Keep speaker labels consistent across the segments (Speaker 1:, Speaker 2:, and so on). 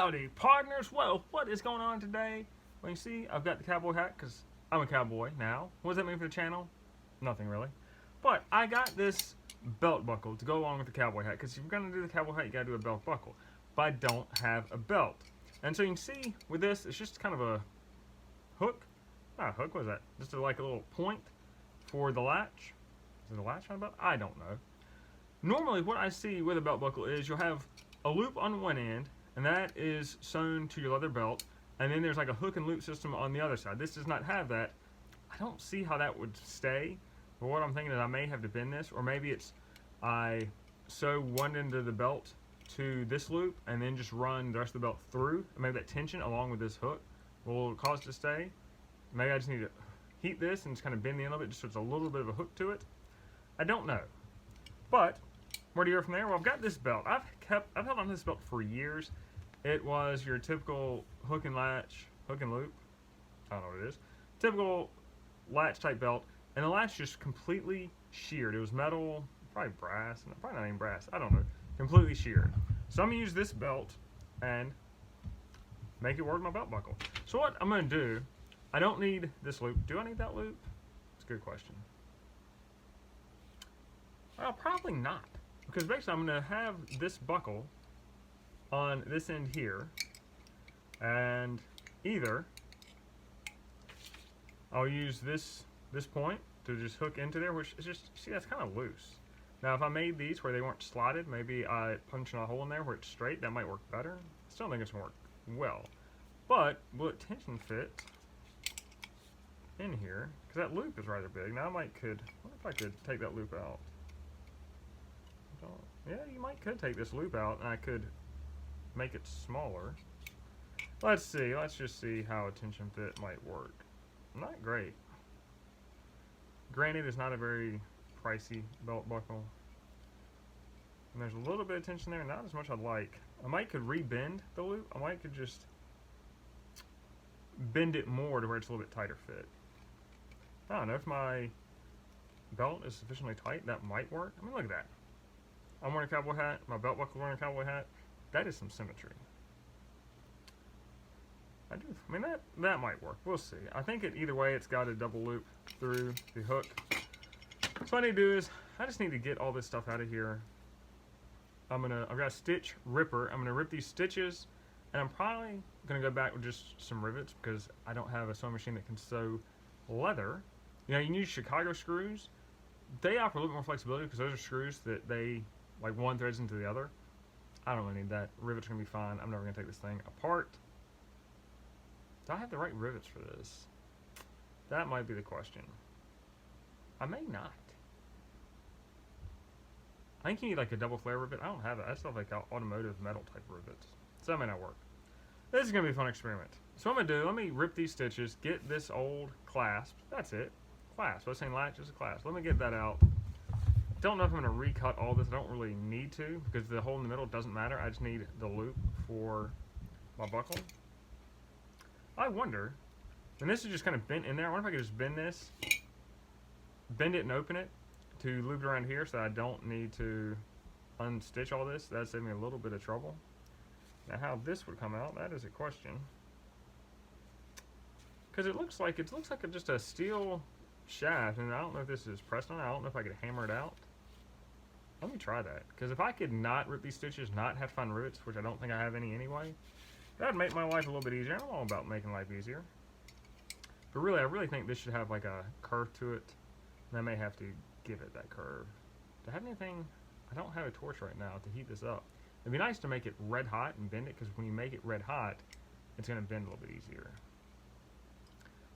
Speaker 1: Howdy, partners. Well, what is going on today? Well, you see, I've got the cowboy hat because I'm a cowboy now. What does that mean for the channel? Nothing really. But I got this belt buckle to go along with the cowboy hat because if you're going to do the cowboy hat, you got to do a belt buckle. But I don't have a belt. And so you can see with this, it's just kind of a hook. Not a hook, what is that? Just like a little point for the latch. Is it a latch on a belt? I don't know. Normally, what I see with a belt buckle is you'll have a loop on one end, and that is sewn to your leather belt, and then there's like a hook and loop system on the other side. This does not have that. I don't see how that would stay, but what I'm thinking is I may have to bend this, or maybe it's I sew one end of the belt to this loop and then just run the rest of the belt through, and maybe that tension along with this hook will cause it to stay. Maybe I just need to heat this and just kind of bend the end of it just so it's a little bit of a hook to it. I don't know, but where do you go from there? Well, I've got this belt. I've held on to this belt for years. It was your typical hook and latch, hook and loop. I don't know what it is. Typical latch type belt, and the latch just completely sheared. It was metal, probably brass, probably not even brass. I don't know. Completely sheared. So I'm gonna use this belt and make it work with my belt buckle. So what I'm gonna do, I don't need this loop. Do I need that loop? It's a good question. Well, probably not. Because basically I'm going to have this buckle on this end here, and either I'll use this point to just hook into there, which is just, see, that's kind of loose. Now if I made these where they weren't slotted, maybe I punch a hole in there where it's straight, that might work better. I still think it's going to work well. But will it tension fit in here? Because that loop is rather big. Now I wonder if I could take that loop out. Yeah, you could take this loop out and I could make it smaller. Let's see, let's just see how a tension fit might work. Not great. Granted, it's not a very pricey belt buckle. And there's a little bit of tension there, not as much I'd like. I could re-bend the loop. I could just bend it more to where it's a little bit tighter fit. I don't know, if my belt is sufficiently tight, that might work. I mean, look at that. I'm wearing a cowboy hat, my belt buckle wearing a cowboy hat. That is some symmetry. I mean, that might work. We'll see. I think either way, it's got a double loop through the hook. So what I need to do is, I just need to get all this stuff out of here. I've got a stitch ripper. I'm gonna rip these stitches, and I'm probably gonna go back with just some rivets because I don't have a sewing machine that can sew leather. You know, you can use Chicago screws. They offer a little bit more flexibility because those are screws that like one threads into the other. I don't really need that. Rivets are gonna be fine. I'm never gonna take this thing apart. Do I have the right rivets for this? That might be the question. I may not. I think you need like a double flare rivet. I don't have that. I still have like automotive metal type rivets. So that may not work. This is gonna be a fun experiment. So what I'm gonna do, let me rip these stitches, get this old clasp. That's it. Clasp. I was saying latch is a clasp. Let me get that out. Don't know if I'm going to recut all this. I don't really need to because the hole in the middle doesn't matter. I just need the loop for my buckle. I wonder, and this is just kind of bent in there. I wonder if I could just bend this, bend it and open it to loop it around here so I don't need to unstitch all this. That'd save me a little bit of trouble. Now how this would come out, that is a question. Because it looks like just a steel shaft, and I don't know if this is pressed on. I don't know if I could hammer it out. Let me try that, because if I could not rip these stitches, not have to find rivets, which I don't think I have any anyway, that would make my life a little bit easier. I'm all about making life easier. But really, I really think this should have like a curve to it, and I may have to give it that curve. Do I have anything? I don't have a torch right now to heat this up. It'd be nice to make it red hot and bend it, because when you make it red hot, it's going to bend a little bit easier.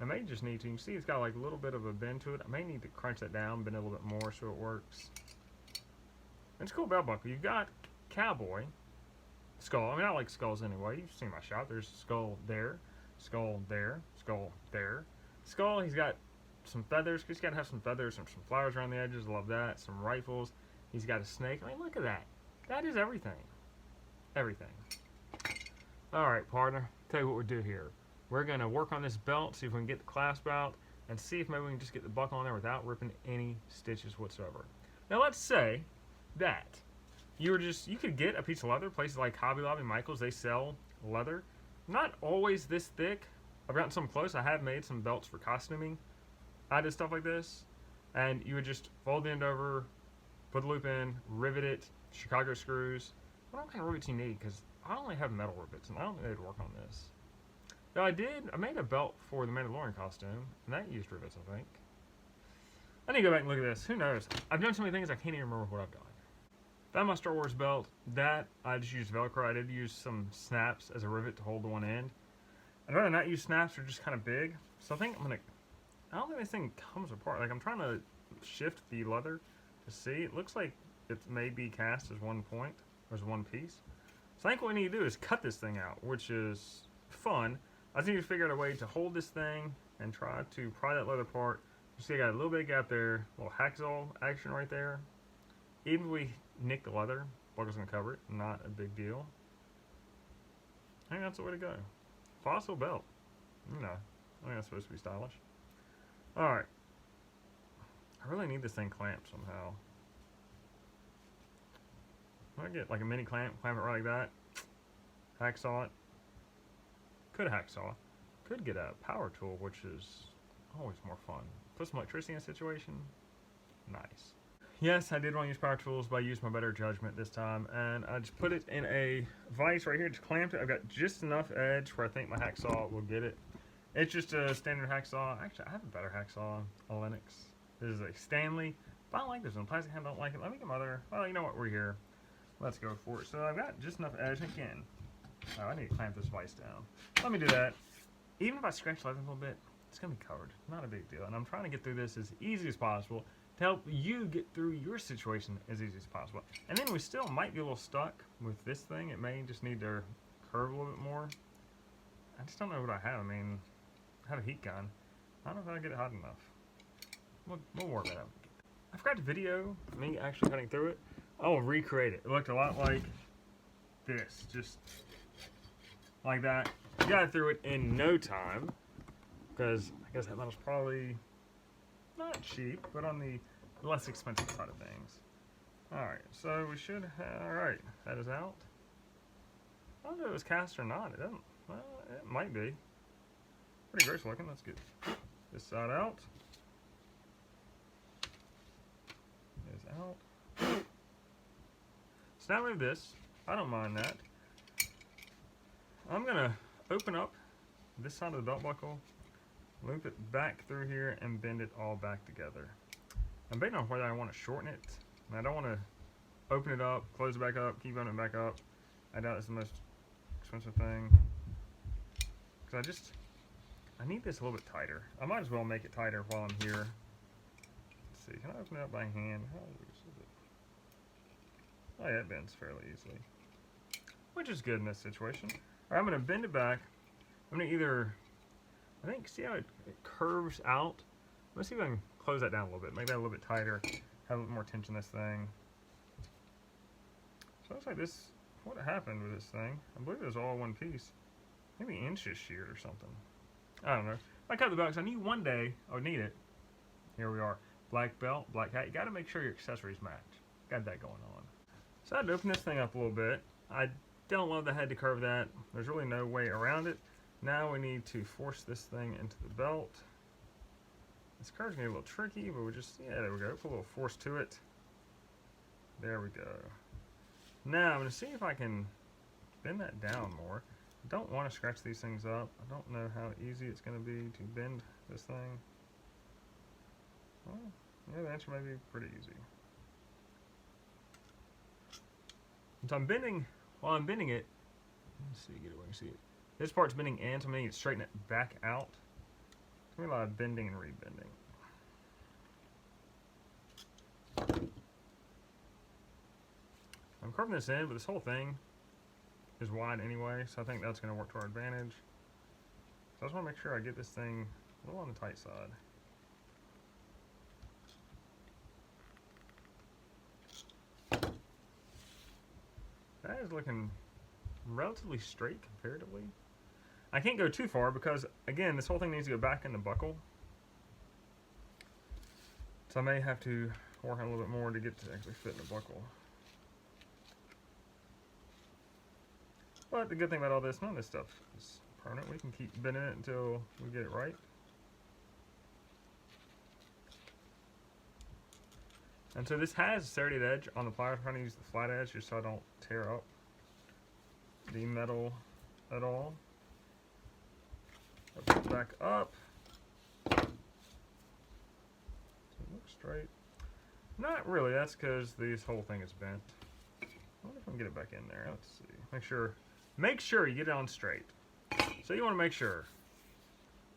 Speaker 1: I may just need to, you can see it's got like a little bit of a bend to it. I may need to crunch that down, bend it a little bit more so it works. It's a cool belt buckle. You've got cowboy, skull. I mean, I like skulls anyway. You've seen my shop. There's skull there, skull there, skull there. Skull, he's got some feathers. He's got to have some feathers, some flowers around the edges. Love that. Some rifles. He's got a snake. I mean, look at that. That is everything. Everything. All right, partner. Tell you what we'll do here. We're going to work on this belt, see if we can get the clasp out, and see if maybe we can just get the buckle on there without ripping any stitches whatsoever. Now let's say that you could get a piece of leather. Places like Hobby Lobby, Michaels, they sell leather. Not always this thick. I've gotten some close. I have made some belts for costuming. I did stuff like this, and you would just fold the end over, put the loop in, rivet it, Chicago screws. What kind of rivets you need? Because I only have metal rivets, and I don't think they'd work on this. Though I made a belt for the Mandalorian costume, and that used rivets, I think. I need to go back and look at this. Who knows? I've done so many things I can't even remember what I've done. Found my Star Wars belt. That, I just used Velcro. I did use some snaps as a rivet to hold the one end. I'd rather not use snaps. They're just kind of big. So I think I don't think this thing comes apart. Like, I'm trying to shift the leather to see. It looks like it may be cast as one point, or as one piece. So I think what we need to do is cut this thing out, which is fun. I just need to figure out a way to hold this thing and try to pry that leather apart. You see I got a little bit of gap there, a little hacksaw action right there. Even if we nick the leather, buckle's gonna cover it, not a big deal. I think that's the way to go. Fossil belt. You know, I think that's supposed to be stylish. Alright. I really need this thing clamped somehow. I get like a mini clamp, clamp it right like that. Hacksaw it. Could hacksaw. Could get a power tool, which is always more fun. Put some electricity in a situation. Nice. Yes, I did want to use power tools, but I used my better judgment this time, and I just put it in a vise right here, just clamped it. I've got just enough edge where I think my hacksaw will get it. It's just a standard hacksaw. Actually, I have a better hacksaw, a Linux. This is a Stanley, but I don't like this one. Plastic hand, don't like it. Let me get my other, well, you know what, we're here. Let's go for it. So I've got just enough edge. Again, I need to clamp this vise down. Let me do that. Even if I scratch leather a little bit, it's going to be covered. Not a big deal. And I'm trying to get through this as easy as possible to help you get through your situation as easy as possible. And then we still might be a little stuck with this thing. It may just need to curve a little bit more. I just don't know what I have. I mean, I have a heat gun. I don't know if I get it hot enough. We'll work that out. I forgot to video me actually cutting through it. I'll recreate it. It looked a lot like this. Just like that. Got through it in no time. Because I guess that metal's probably not cheap, but on the less expensive side of things. Alright, so we should have, alright, that is out. I don't know if it was cast or not. It doesn't, well, it might be. Pretty gross looking. Let's get this side out. It is out. So now we have this. I don't mind that. I'm going to open up this side of the belt buckle, loop it back through here, and bend it all back together. I'm debating on whether I want to shorten it. And I don't want to open it up, close it back up, keep opening it back up. I doubt it's the most expensive thing. Because I need this a little bit tighter. I might as well make it tighter while I'm here. Let's see, can I open it up by hand? How loose is it? Oh yeah, it bends fairly easily. Which is good in this situation. Alright, I'm going to bend it back. I'm going to either, I think, see how it curves out? Let's see if I can close that down a little bit, make that a little bit tighter, have a little more tension in this thing. So it looks like this, what happened with this thing? I believe it was all one piece. Maybe inches sheared or something. I don't know. I cut the belt because I knew one day I would need it. Here we are. Black belt, black hat. You got to make sure your accessories match. Got that going on. So I had to open this thing up a little bit. I don't love the head to curve that. There's really no way around it. Now we need to force this thing into the belt. This curve's gonna be a little tricky, but we just, yeah, there we go. Put a little force to it. There we go. Now I'm gonna see if I can bend that down more. I don't want to scratch these things up. I don't know how easy it's gonna be to bend this thing. Well, yeah, the answer may be pretty easy. So I'm bending, while I'm bending it, let's see, get it where you can see it. This part's bending in, so I'm going to straighten it back out. It's going to be a lot of bending and rebending. I'm curving this in, but this whole thing is wide anyway, so I think that's going to work to our advantage. So I just want to make sure I get this thing a little on the tight side. That is looking relatively straight comparatively. I can't go too far because, again, this whole thing needs to go back in the buckle. So I may have to work on a little bit more to get to actually fit in the buckle. But the good thing about all this, none of this stuff is permanent. We can keep bending it until we get it right. And so this has a serrated edge on the pliers. I'm trying to use the flat edge just so I don't tear up the metal at all. I'll put it back up. So it looks straight. Not really, that's because this whole thing is bent. I wonder if I can get it back in there. Let's see. Make sure you get it on straight. So you want to make sure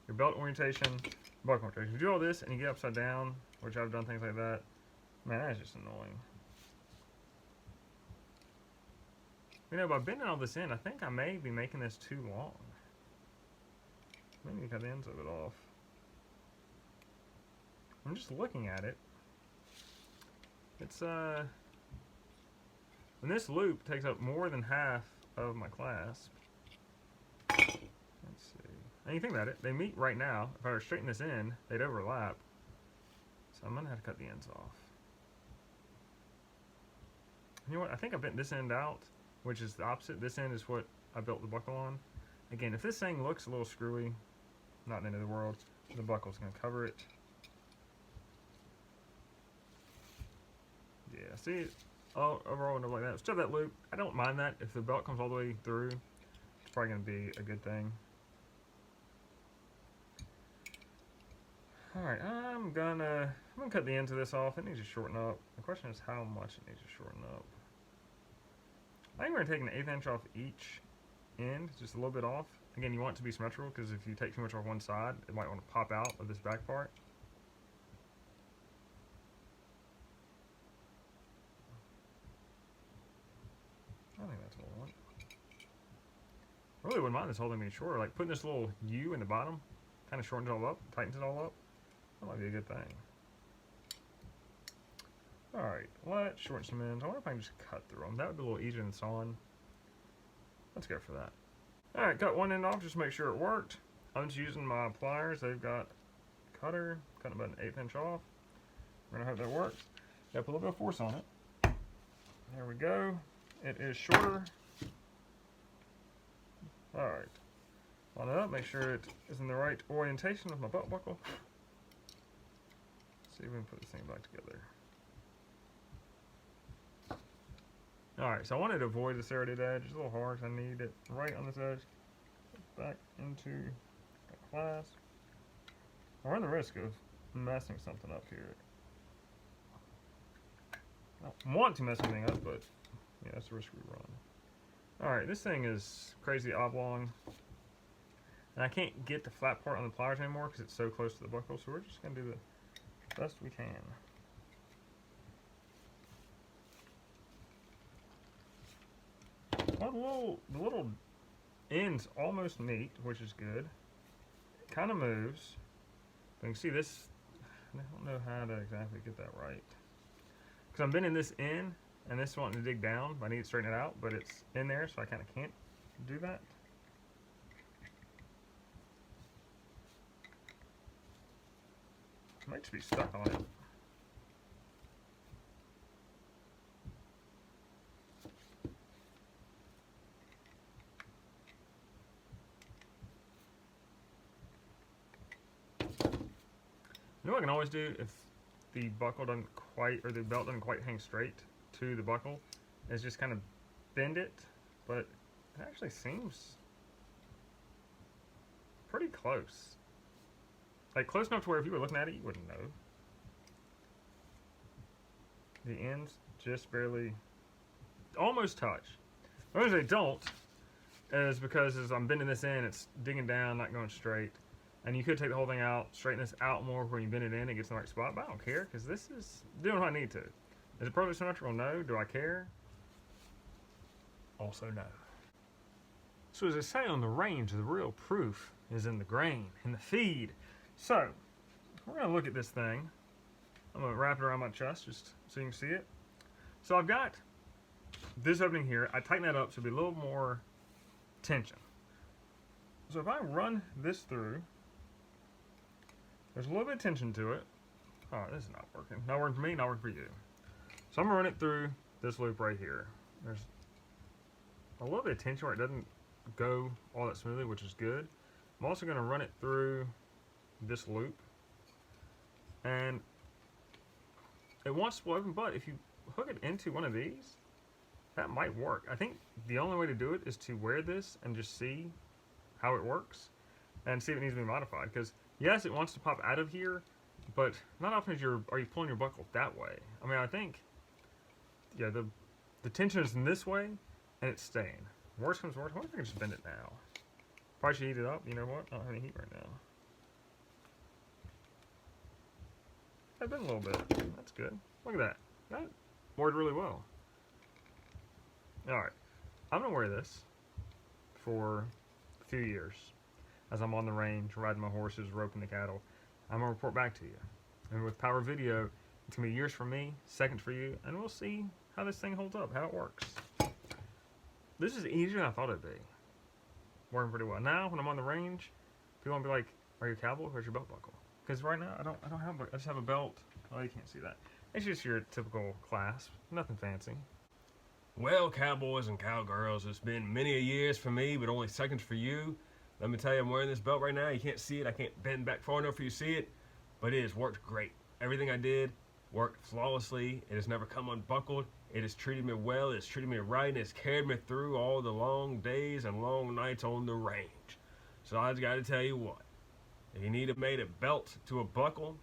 Speaker 1: your belt orientation, buckle orientation. If you do all this and you get upside down, which I've done things like that, man, that's just annoying. You know, by bending all this in, I think I may be making this too long. Maybe cut the ends of it off. I'm just looking at it. It's and this loop takes up more than half of my clasp. Let's see. And you think about it, they meet right now. If I were to straighten this in, they'd overlap. So I'm gonna have to cut the ends off. You know what? I think I bent this end out, which is the opposite. This end is what I built the buckle on. Again, if this thing looks a little screwy, not the end of the world. The buckle's gonna cover it. Yeah, see, overall and like that. Still that loop, I don't mind that. If the belt comes all the way through, it's probably gonna be a good thing. Alright, I'm gonna cut the ends of this off. It needs to shorten up. The question is how much it needs to shorten up. I think we're gonna take an 1/8 inch off each end, just a little bit off. Again, you want it to be symmetrical because if you take too much off one side, it might want to pop out of this back part. I think that's what I want. I really wouldn't mind this whole thing being shorter. Like putting this little U in the bottom, kind of shortens it all up, tightens it all up. That might be a good thing. Alright, let's shorten some ends. I wonder if I can just cut through them. That would be a little easier than sawing. Let's go for that. Alright, cut one end off just to make sure it worked. I'm just using my pliers. They've got a cutter, cutting about an 1/8 inch off. We're gonna hope that works. Gotta put a little bit of force on it. There we go. It is shorter. Alright. Line it up, make sure it is in the right orientation with my belt buckle. Let's see if we can put this thing back together. Alright, so I wanted to avoid the serrated edge. It's a little hard because I need it right on this edge. Back into the clasp. I run the risk of messing something up here. I don't want to mess anything up, but yeah, that's the risk we run. Alright, this thing is crazy oblong. And I can't get the flat part on the pliers anymore because it's so close to the buckle, so we're just going to do the best we can. Well, the little ends almost meet, which is good. It kind of moves. But you can see this, I don't know how to exactly get that right. Because I'm bending this in, and this wanting to dig down, but I need to straighten it out, but it's in there, so I kind of can't do that. I might just be stuck on it. You know what I can always do if the buckle doesn't quite, or the belt doesn't quite hang straight to the buckle, is just kind of bend it, but it actually seems pretty close. Like close enough to where if you were looking at it, you wouldn't know. The ends just barely, almost touch. The reason they don't is because as I'm bending this in, it's digging down, not going straight. And you could take the whole thing out, straighten this out more when you bend it in, it gets in the right spot, but I don't care because this is doing what I need to. Is it perfectly symmetrical? No. Do I care? Also no. So as I say on the range, the real proof is in the grain, in the feed. So, we're going to look at this thing. I'm going to wrap it around my chest just so you can see it. So I've got this opening here. I tighten that up so it'll be a little more tension. So if I run this through, there's a little bit of tension to it. Oh, this is not working. Not working for me, not working for you. So I'm going to run it through this loop right here. There's a little bit of tension where it doesn't go all that smoothly, which is good. I'm also going to run it through this loop, and it wants to open, but if you hook it into one of these, that might work. I think the only way to do it is to wear this and just see how it works and see if it needs to be modified, because yes, it wants to pop out of here, but not often are you pulling your buckle that way. I mean, I think, yeah, the tension is in this way and it's staying. Worst comes to worst, I wonder if I can just bend it now. Probably should heat it up. You know what? I don't have any heat right now. I've been a little bit. That's good. Look at that. That worked really well. Alright. I'm going to wear this for a few years as I'm on the range, riding my horses, roping the cattle. I'm going to report back to you. And with Power Video, it's going to be years for me, seconds for you, and we'll see how this thing holds up, how it works. This is easier than I thought it'd be. Working pretty well. Now, when I'm on the range, people want to be like, are you a cowboy? Where's your belt buckle? Because right now, I don't have, I just have a belt. Oh, you can't see that. It's just your typical clasp. Nothing fancy.
Speaker 2: Well, cowboys and cowgirls, it's been many a years for me, but only seconds for you. Let me tell you, I'm wearing this belt right now. You can't see it. I can't bend back far enough for you to see it, but it has worked great. Everything I did worked flawlessly. It has never come unbuckled. It has treated me well. It has treated me right, and it's carried me through all the long days and long nights on the range. So I just got to tell you what. If you need to make a belt to a buckle,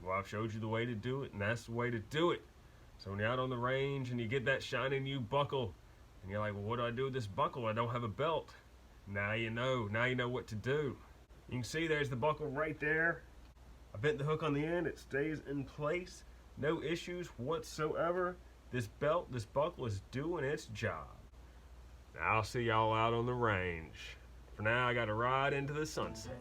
Speaker 2: well, I've showed you the way to do it, and that's the way to do it. So when you're out on the range and you get that shiny new buckle, and you're like, well, what do I do with this buckle? I don't have a belt. Now you know. Now you know what to do. You can see there's the buckle right there. I bent the hook on the end. It stays in place. No issues whatsoever. This belt, this buckle is doing its job. Now I'll see y'all out on the range. For now, I got to ride into the sunset.